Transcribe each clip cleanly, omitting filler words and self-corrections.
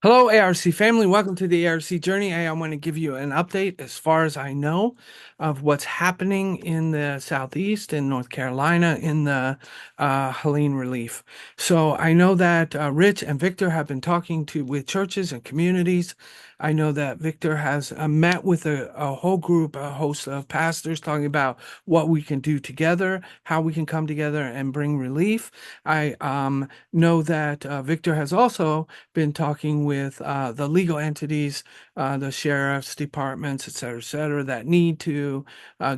Hello, ARC family. Welcome to the ARC Journey. I want to give you an update as far as I know of what's happening in the Southeast in North Carolina in the Helene Relief. So I know that Rich and Victor have been talking with churches and communities. I know that Victor has met with a whole group, a host of pastors, talking about what we can do together, how we can come together and bring relief. I know that Victor has also been talking with the legal entities, the sheriff's departments, et cetera, that need to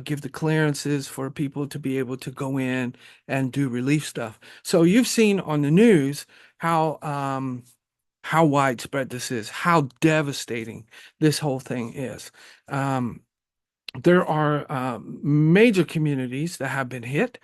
give the clearances for people to be able to go in and do relief stuff. So you've seen on the news how widespread this is, how devastating this whole thing is. Um, there are major communities that have been hit,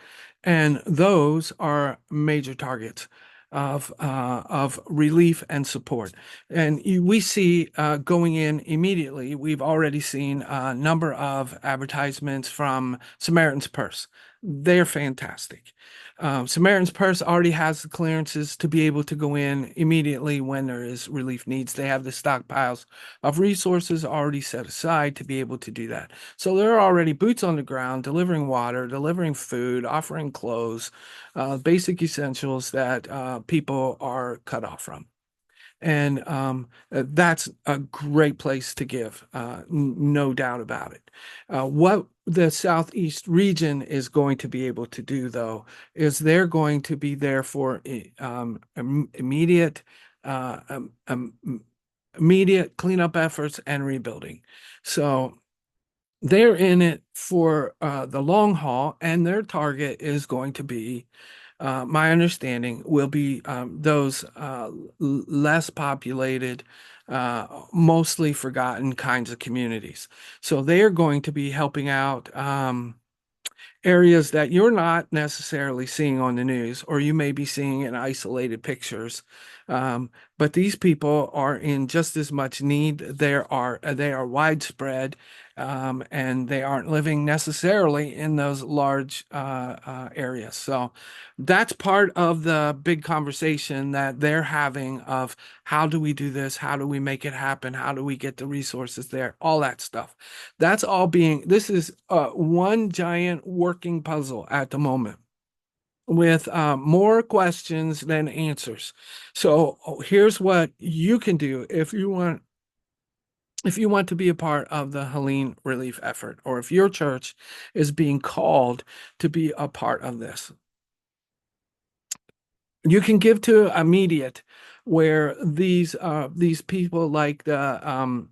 and those are major targets of relief and support. And we see going in immediately. We've already seen a number of advertisements from Samaritan's Purse. They're fantastic. Samaritan's Purse already has the clearances to be able to go in immediately when there is relief needs. They have the stockpiles of resources already set aside to be able to do that. So they're already boots on the ground, delivering water, delivering food, offering clothes, basic essentials that people are cut off from. And that's a great place to give, no doubt about it. What the Southeast region is going to be able to do, though, is they're going to be there for immediate, uh, um, um, immediate cleanup efforts and rebuilding. So they're in it for the long haul, and their target is going to be, my understanding, will be those less populated, mostly forgotten kinds of communities. So they are going to be helping out areas that you're not necessarily seeing on the news, or you may be seeing in isolated pictures. But these people are in just as much need. They are widespread, and they aren't living necessarily in those large areas. So that's part of the big conversation that they're having of how do we do this? How do we make it happen? How do we get the resources there? All that stuff. This is one giant working puzzle at the moment with more questions than answers. So here's what you can do if you want to be a part of the Helene relief effort, or if your church is being called to be a part of this. You can give to immediate, where these people like the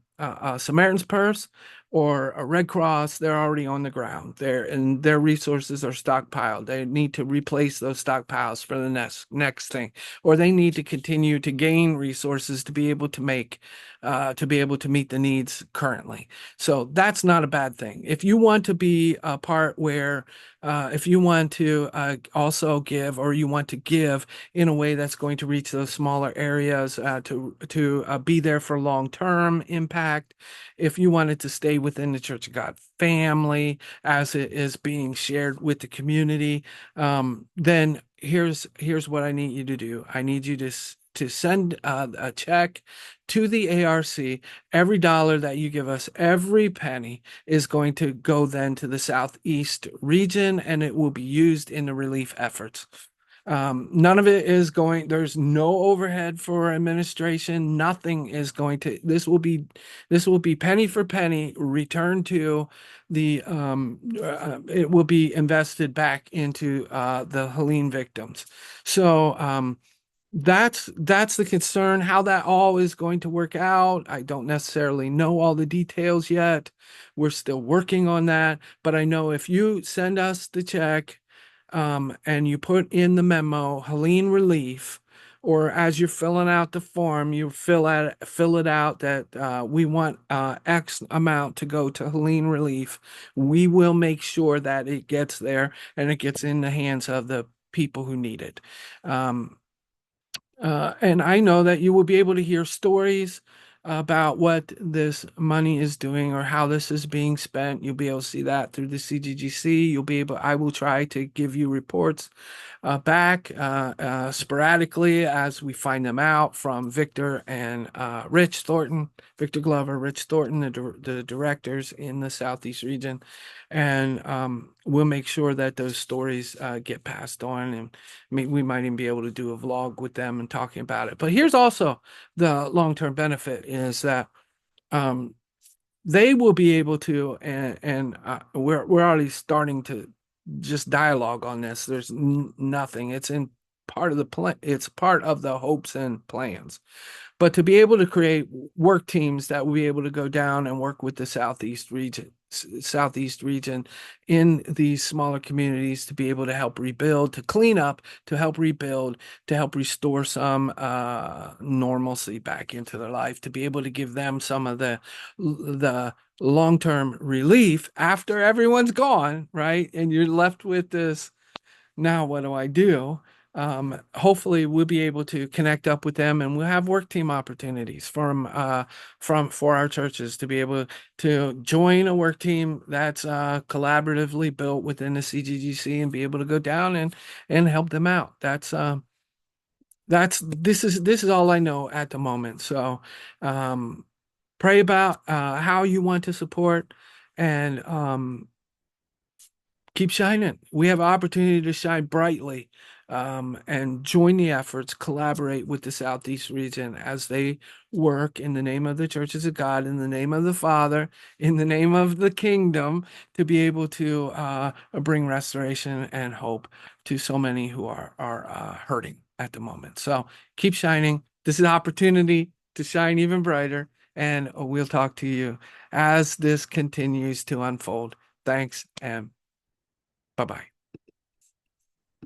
Samaritan's Purse or a Red Cross, they're already on the ground there, and their resources are stockpiled. They need to replace those stockpiles for the next thing, or they need to continue to gain resources to be able to meet the needs currently. So that's not a bad thing. If you want to be a part where if you want to also give, or you want to give in a way that's going to reach those smaller areas, to be there for long-term impact. If you wanted to stay within the Church of God family as it is being shared with the community, then here's what I need you to do. I need you to send a check to the ARC. Every dollar that you give us, every penny, is going to go then to the Southeast region, and it will be used in the relief efforts. None of it is going, there's no overhead for administration. Nothing is going to, this will be penny for penny returned to it will be invested back into the Helene victims. So, that's the concern. How that all is going to work out, I don't necessarily know all the details yet. We're still working on that, but I know if you send us the check, and you put in the memo, Helene Relief, or as you're filling out the form, you fill it out that we want X amount to go to Helene Relief. We will make sure that it gets there and it gets in the hands of the people who need it. And I know that you will be able to hear stories about what this money is doing or how this is being spent. You'll be able to see that through the CGGC. I will try to give you reports back sporadically as we find them out from Victor and Rich Thornton, Victor Glover, Rich Thornton, the directors in the Southeast region. And we'll make sure that those stories get passed on. And we might even be able to do a vlog with them and talking about it. But here's also the long-term benefit is that um, they will be able to, and we're already starting to just dialogue on this. There's nothing. It's in part of the plan. It's part of the hopes and plans. But to be able to create work teams that will be able to go down and work with the Southeast region in these smaller communities to be able to help rebuild, to clean up, to help rebuild, to help restore some normalcy back into their life, to be able to give them some of the long-term relief after everyone's gone, right? And you're left with this, now what do I do? Hopefully we'll be able to connect up with them and we'll have work team opportunities for our churches to be able to join a work team that's collaboratively built within the CGGC and be able to go down and help them out. This is all I know at the moment. So pray about how you want to support and keep shining. We have an opportunity to shine brightly and join the efforts, collaborate with the Southeast region as they work in the name of the churches of God, in the name of the Father, in the name of the kingdom, to be able to bring restoration and hope to so many who are hurting at the moment. So keep shining. This is an opportunity to shine even brighter, and we'll talk to you as this continues to unfold. Thanks and bye-bye.